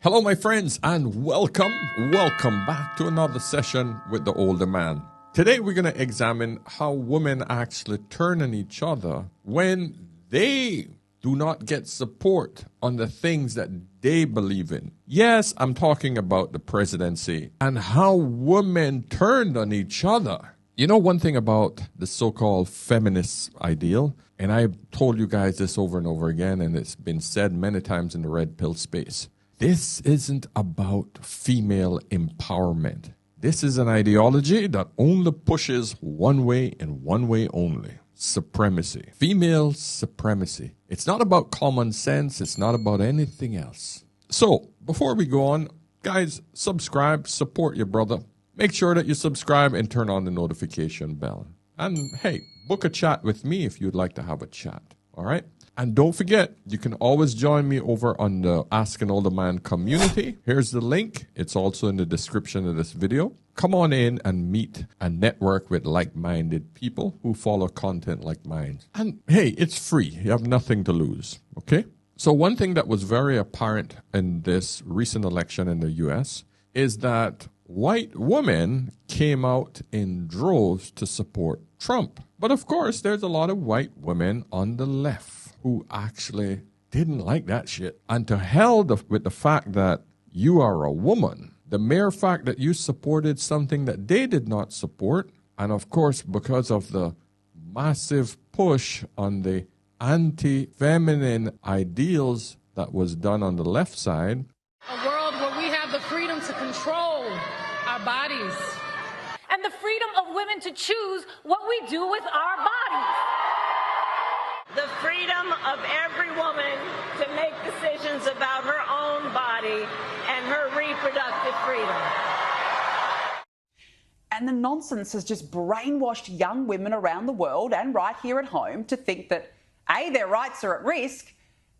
Hello, my friends, and welcome back to another session with the older man. Today, we're going to examine how women actually turn on each other when they do not get support on the things that they believe in. Yes, I'm talking about the presidency and how women turned on each other. You know one thing about the so-called feminist ideal, and I've told you guys this over and over again, and it's been said many times in the red pill space. This isn't about female empowerment. This is an ideology that only pushes one way and one way only. Supremacy. Female supremacy. It's not about common sense. It's not about anything else. So, before we go on, guys, subscribe, support your brother. Make sure that you subscribe and turn on the notification bell. And hey, book a chat with me if you'd like to have a chat. All right? And don't forget, you can always join me over on the Ask an Older Man community. Here's the link. It's also in the description of this video. Come on in and meet and network with like-minded people who follow content like mine. And hey, it's free. You have nothing to lose. Okay? So one thing that was very apparent in this recent election in the U.S. is that white women came out in droves to support Trump. But of course, there's a lot of white women on the left who actually didn't like that shit. And to hell with the fact that you are a woman, the mere fact that you supported something that they did not support, and of course, because of the massive push on the anti-feminine ideals that was done on the left side. A world where we have the freedom to control our bodies. And the freedom of women to choose what we do with our bodies. The freedom of every woman to make decisions about her own body and her reproductive freedom. And the nonsense has just brainwashed young women around the world and right here at home to think that A, their rights are at risk,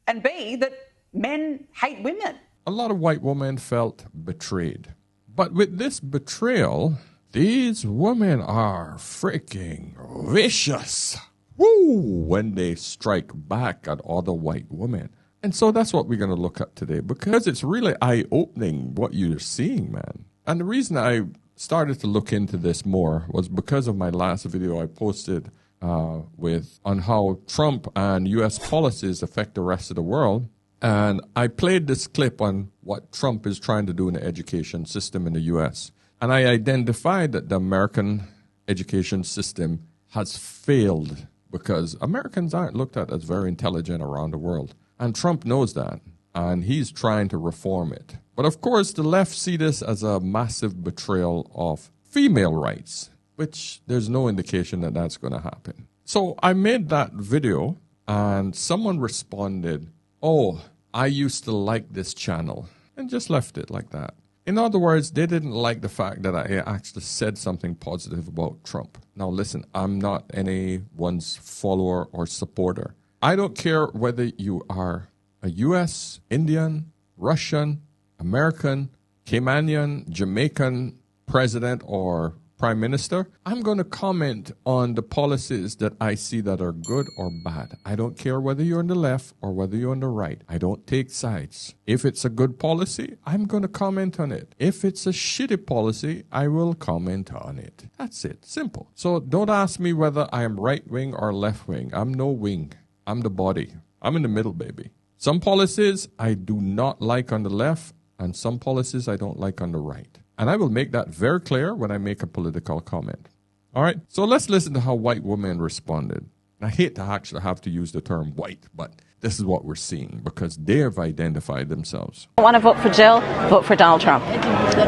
and B, that men hate women. A lot of white women felt betrayed. But with this betrayal, these women are freaking vicious. Woo! When they strike back at other white women. And so that's what we're going to look at today, because it's really eye-opening what you're seeing, man. And the reason I started to look into this more was because of my last video I posted on how Trump and U.S. policies affect the rest of the world. And I played this clip on what Trump is trying to do in the education system in the U.S. And I identified that the American education system has failed because Americans aren't looked at as very intelligent around the world. And Trump knows that, and he's trying to reform it. But of course, the left see this as a massive betrayal of female rights, which there's no indication that that's going to happen. So I made that video, and someone responded, "Oh, I used to like this channel," and just left it like that. In other words, they didn't like the fact that I actually said something positive about Trump. Now listen, I'm not anyone's follower or supporter. I don't care whether you are a U.S., Indian, Russian, American, Caymanian, Jamaican president or prime minister. I'm going to comment on the policies that I see that are good or bad. I don't care whether you're on the left or whether you're on the right. I don't take sides. If it's a good policy, I'm going to comment on it. If it's a shitty policy, I will comment on it. That's it. Simple. So don't ask me whether I am right wing or left wing. I'm no wing. I'm the body. I'm in the middle, baby. Some policies I do not like on the left, and some policies I don't like on the right. And I will make that very clear when I make a political comment. All right, so let's listen to how white women responded. I hate to actually have to use the term white, but this is what we're seeing because they have identified themselves. Want to vote for Jill? Vote for Donald Trump.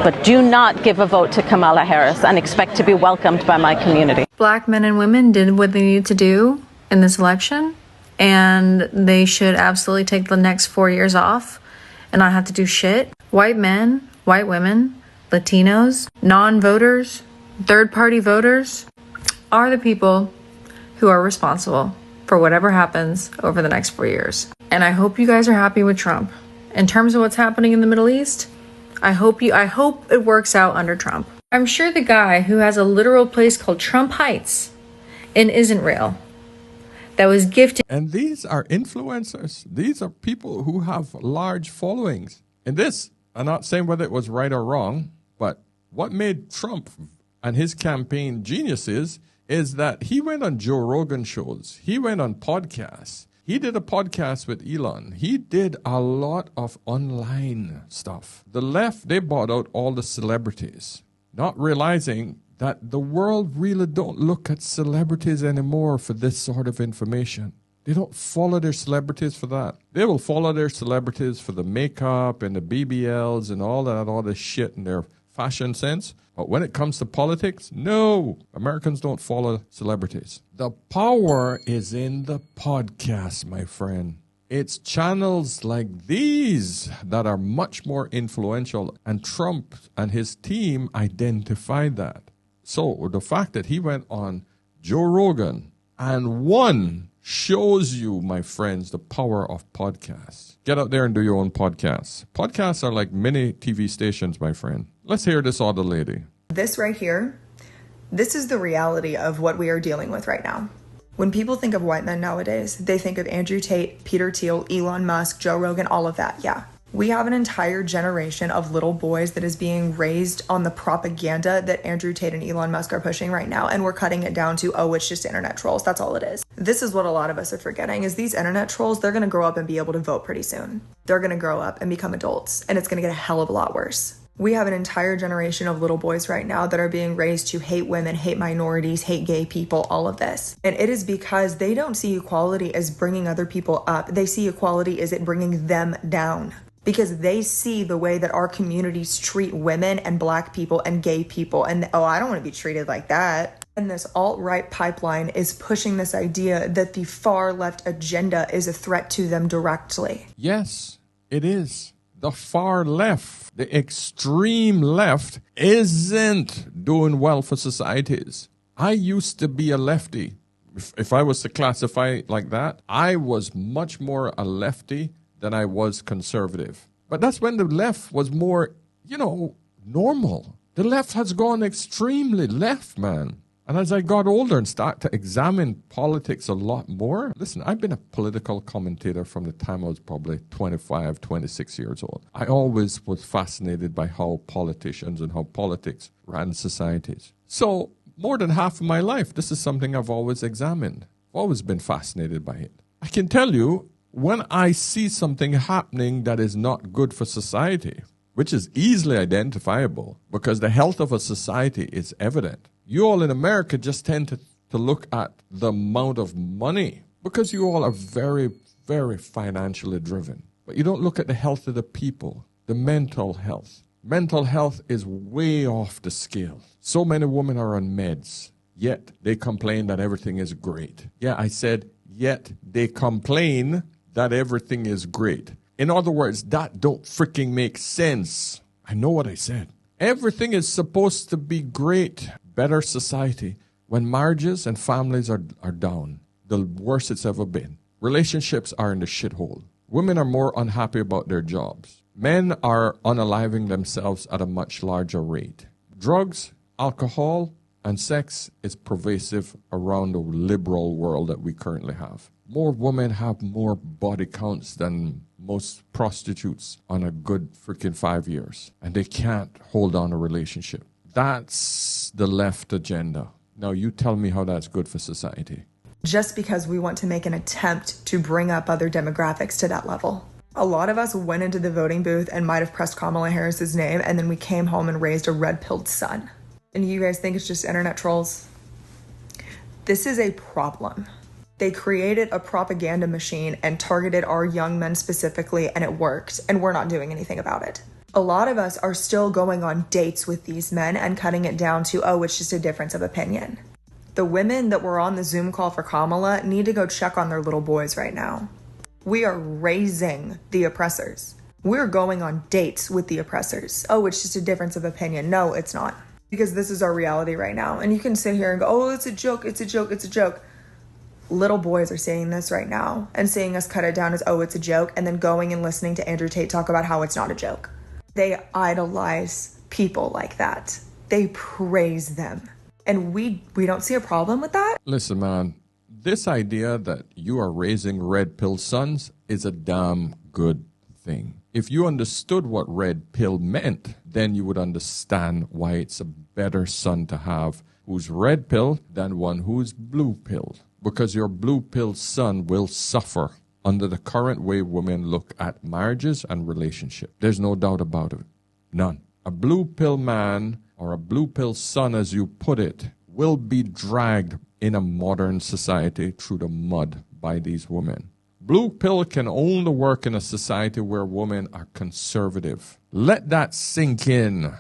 But do not give a vote to Kamala Harris and expect to be welcomed by my community. Black men and women did what they needed to do in this election, and they should absolutely take the next 4 years off and not have to do shit. White men, white women, Latinos, non-voters, third-party voters are the people who are responsible for whatever happens over the next 4 years. And I hope you guys are happy with Trump. In terms of what's happening in the Middle East, I hope it works out under Trump. I'm sure the guy who has a literal place called Trump Heights in Israel that was gifted. And these are influencers. These are people who have large followings. And this I'm not saying whether it was right or wrong, but what made Trump and his campaign geniuses is that he went on Joe Rogan shows. He went on podcasts. He did a podcast with Elon. He did a lot of online stuff. The left, they bought out all the celebrities, not realizing that the world really don't look at celebrities anymore for this sort of information. They don't follow their celebrities for that. They will follow their celebrities for the makeup and the BBLs and all this shit in their fashion sense. But when it comes to politics, no, Americans don't follow celebrities. The power is in the podcast, my friend. It's channels like these that are much more influential, and Trump and his team identified that. So the fact that he went on Joe Rogan and won shows you, my friends, the power of podcasts. Get out there and do your own podcasts. Podcasts are like mini TV stations, my friend. Let's hear this other lady. This right here, this is the reality of what we are dealing with right now. When people think of white men nowadays, they think of Andrew Tate, Peter Thiel, Elon Musk, Joe Rogan, all of that. Yeah. We have an entire generation of little boys that is being raised on the propaganda that Andrew Tate and Elon Musk are pushing right now, and we're cutting it down to, oh, it's just internet trolls. That's all it is. This is what a lot of us are forgetting, is these internet trolls, they're going to grow up and be able to vote pretty soon. They're going to grow up and become adults, and it's going to get a hell of a lot worse. We have an entire generation of little boys right now that are being raised to hate women, hate minorities, hate gay people, all of this. And it is because they don't see equality as bringing other people up. They see equality as it bringing them down. Because they see the way that our communities treat women and black people and gay people. And, oh, I don't want to be treated like that. And this alt-right pipeline is pushing this idea that the far left agenda is a threat to them directly. Yes, it is. The far left, the extreme left, isn't doing well for societies. I used to be a lefty. If I was to classify like that, I was much more a lefty than I was conservative. But that's when the left was more, normal. The left has gone extremely left, man. And as I got older and started to examine politics a lot more, listen, I've been a political commentator from the time I was probably 25, 26 years old. I always was fascinated by how politicians and how politics ran societies. So more than half of my life, this is something I've always examined. I've always been fascinated by it. I can tell you, when I see something happening that is not good for society, which is easily identifiable because the health of a society is evident. You all in America just tend to look at the amount of money because you all are very, very financially driven. But you don't look at the health of the people, the mental health. Mental health is way off the scale. So many women are on meds, yet they complain that everything is great. Yeah, I said, yet they complain that everything is great. In other words, that don't freaking make sense. I know what I said. Everything is supposed to be great. Better society when marriages and families are down. The worst it's ever been. Relationships are in the shithole. Women are more unhappy about their jobs. Men are unaliving themselves at a much larger rate. Drugs, alcohol, and sex is pervasive around the liberal world that we currently have. More women have more body counts than most prostitutes on a good freaking 5 years. And they can't hold on a relationship. That's the left agenda. Now you tell me how that's good for society. Just because we want to make an attempt to bring up other demographics to that level. A lot of us went into the voting booth and might have pressed Kamala Harris's name, and then we came home and raised a red-pilled son. And you guys think it's just internet trolls? This is a problem. They created a propaganda machine and targeted our young men specifically, and it worked, and we're not doing anything about it. A lot of us are still going on dates with these men and cutting it down to, oh, it's just a difference of opinion. The women that were on the Zoom call for Kamala need to go check on their little boys right now. We are raising the oppressors. We're going on dates with the oppressors. Oh, it's just a difference of opinion. No, it's not. Because this is our reality right now. And you can sit here and go, oh, it's a joke, it's a joke, it's a joke. Little boys are seeing this right now and seeing us cut it down as, oh, it's a joke, and then going and listening to Andrew Tate talk about how it's not a joke. They idolize people like that. They praise them. And we don't see a problem with that. Listen, man, this idea that you are raising red pill sons is a damn good thing. If you understood what red pill meant, then you would understand why it's a better son to have who's red pill than one who's blue pill. Because your blue pill son will suffer under the current way women look at marriages and relationships. There's no doubt about it. None. A blue pill man, or a blue pill son as you put it, will be dragged in a modern society through the mud by these women. Blue pill can only work in a society where women are conservative. Let that sink in.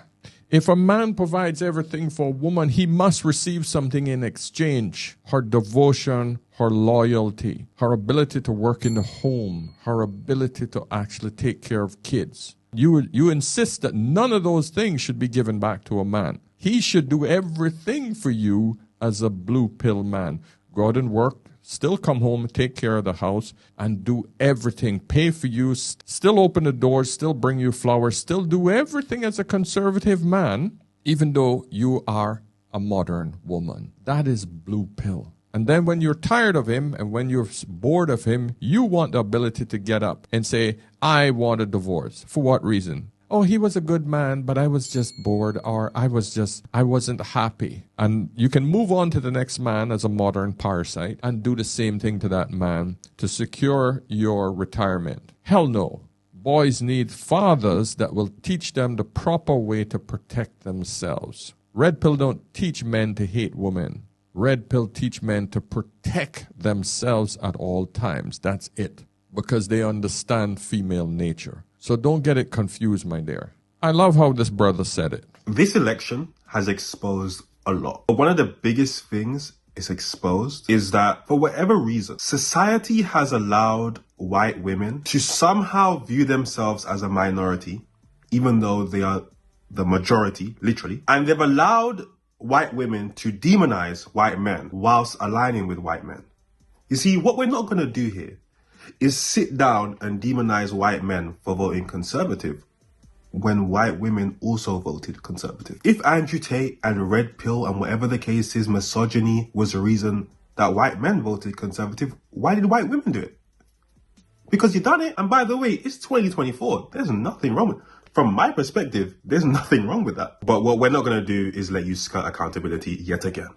If a man provides everything for a woman, he must receive something in exchange. Her devotion, her loyalty, her ability to work in the home, her ability to actually take care of kids. You insist that none of those things should be given back to a man. He should do everything for you as a blue pill man. Go out and work, still come home, take care of the house, and do everything. Pay for you, still open the doors, still bring you flowers, still do everything as a conservative man, even though you are a modern woman. That is blue pill. And then when you're tired of him and when you're bored of him, you want the ability to get up and say, I want a divorce. For what reason? Oh, he was a good man, but I was just bored, or I wasn't happy. And you can move on to the next man as a modern parasite and do the same thing to that man to secure your retirement. Hell no. Boys need fathers that will teach them the proper way to protect themselves. Red pill don't teach men to hate women. Red pill teach men to protect themselves at all times. That's it. Because they understand female nature. So don't get it confused, my dear. I love how this brother said it. This election has exposed a lot. But one of the biggest things it's exposed is that for whatever reason, society has allowed white women to somehow view themselves as a minority, even though they are the majority, literally. And they've allowed white women to demonize white men whilst aligning with white men. You see, what we're not going to do here is sit down and demonize white men for voting conservative when white women also voted conservative. If Andrew Tate and red pill and whatever the case is, misogyny was the reason that white men voted conservative, why did white women do it? Because you done it. And by the way, it's 2024. There's nothing wrong with it. From my perspective, there's nothing wrong with that. But what we're not going to do is let you skirt accountability yet again.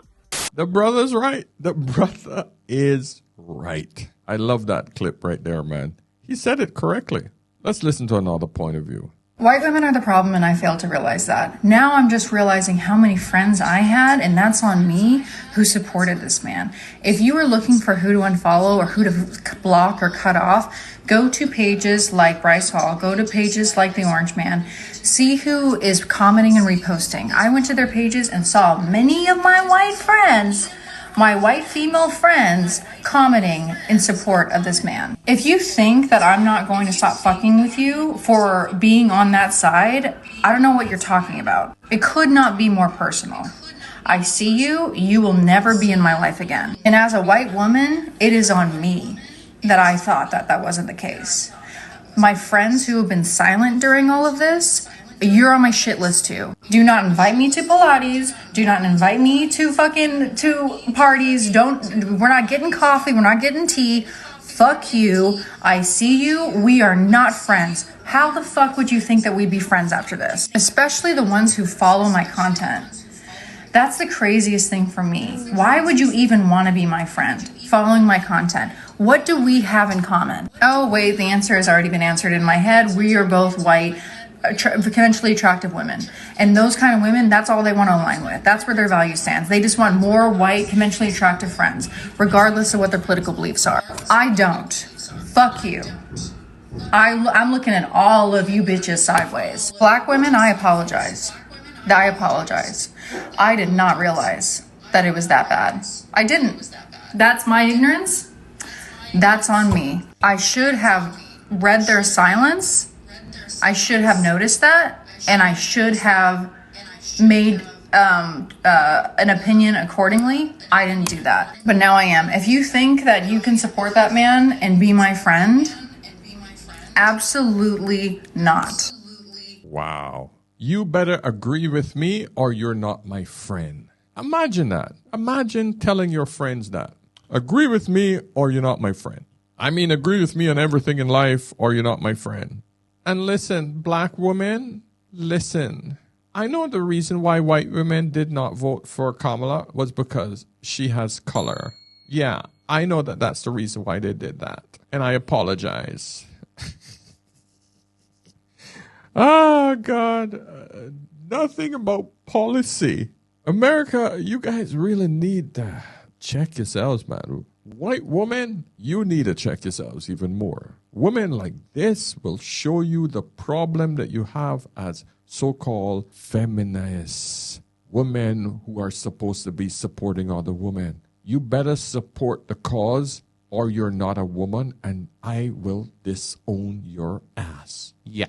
The brother's right. The brother is right. I love that clip right there, man. He said it correctly. Let's listen to another point of view. White women are the problem, and I failed to realize that. Now I'm just realizing how many friends I had, and that's on me, who supported this man. If you were looking for who to unfollow or who to block or cut off, go to pages like Bryce Hall, go to pages like The Orange Man, see who is commenting and reposting. I went to their pages and saw many of my white friends, my white female friends, commenting in support of this man. If you think that I'm not going to stop fucking with you for being on that side, I don't know what you're talking about. It could not be more personal. I see you, you will never be in my life again. And as a white woman, it is on me that I thought that that wasn't the case. My friends who have been silent during all of this, you're on my shit list too. Do not invite me to Pilates. Do not invite me to parties. We're not getting coffee. We're not getting tea. Fuck you. I see you. We are not friends. How the fuck would you think that we'd be friends after this? Especially the ones who follow my content. That's the craziest thing for me. Why would you even want to be my friend, following my content? What do we have in common? Oh, wait, the answer has already been answered in my head. We are both white, conventionally attractive women. And those kind of women, that's all they want to align with. That's where their value stands. They just want more white, conventionally attractive friends, regardless of what their political beliefs are. I don't. Fuck you. I'm looking at all of you bitches sideways. Black women, I apologize. I did not realize that it was that bad. I didn't. That's my ignorance. That's on me. I should have read their silence. I should have noticed that, and I should have made an opinion accordingly. I didn't do that, but now I am. If you think that you can support that man and be my friend, absolutely not. Wow. You better agree with me or you're not my friend. Imagine that. Imagine telling your friends that. Agree with me or you're not my friend. I mean, agree with me on everything in life or you're not my friend. And listen, black women, listen. I know the reason why white women did not vote for Kamala was because she has color. Yeah, I know that that's the reason why they did that. And I apologize. Oh, God. Nothing about policy. America, you guys really need to check yourselves, man. White women, you need to check yourselves even more. Women like this will show you the problem that you have as so-called feminists. Women who are supposed to be supporting other women. You better support the cause or you're not a woman and I will disown your ass. Yeah.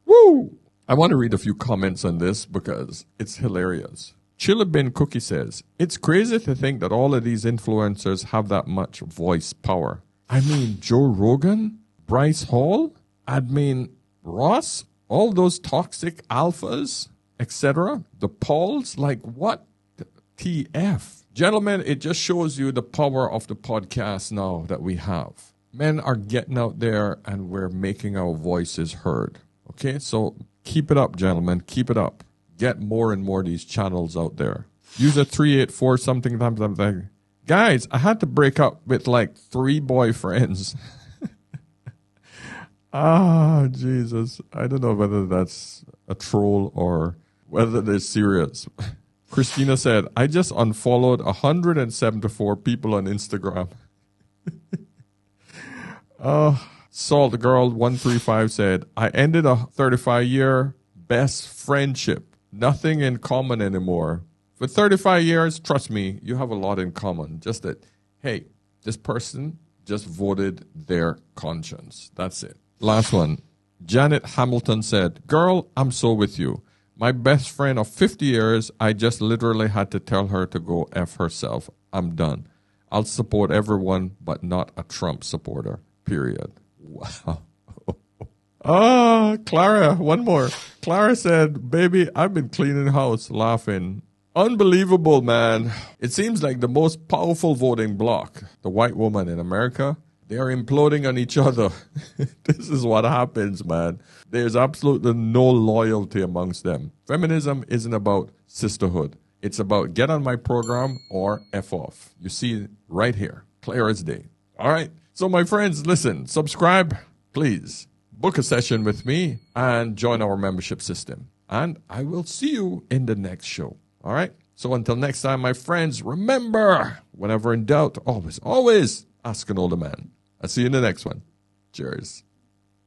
Woo! I want to read a few comments on this because it's hilarious. Chillabin Cookie says, it's crazy to think that all of these influencers have that much voice power. I mean, Joe Rogan, Bryce Hall, Admin Ross, all those toxic alphas, etc. The Pauls, like what? TF. Gentlemen, it just shows you the power of the podcast now that we have. Men are getting out there and we're making our voices heard. Okay, so keep it up, gentlemen. Keep it up. Get more and more of these channels out there. User 384 something. Guys, I had to break up with like 3 boyfriends. Jesus. I don't know whether that's a troll or whether they're serious. Christina said, I just unfollowed 174 people on Instagram. Salt Girl 135 said, I ended a 35-year best friendship. Nothing in common anymore. For 35 years, trust me, you have a lot in common. Just that, hey, this person just voted their conscience. That's it. Last one. Janet Hamilton said, girl, I'm so with you. My best friend of 50 years, I just literally had to tell her to go F herself. I'm done. I'll support everyone, but not a Trump supporter. Period. Wow. Clara, one more. Clara said, baby, I've been cleaning house, laughing. Unbelievable, man. It seems like the most powerful voting bloc, the white woman in America, they are imploding on each other. This is what happens, man. There's absolutely no loyalty amongst them. Feminism isn't about sisterhood. It's about get on my program or F off. You see it right here. Clear as day. All right. So, my friends, listen, subscribe, please. Book a session with me and join our membership system. And I will see you in the next show. All right? So until next time, my friends, remember, whenever in doubt, always, always ask an older man. I'll see you in the next one. Cheers.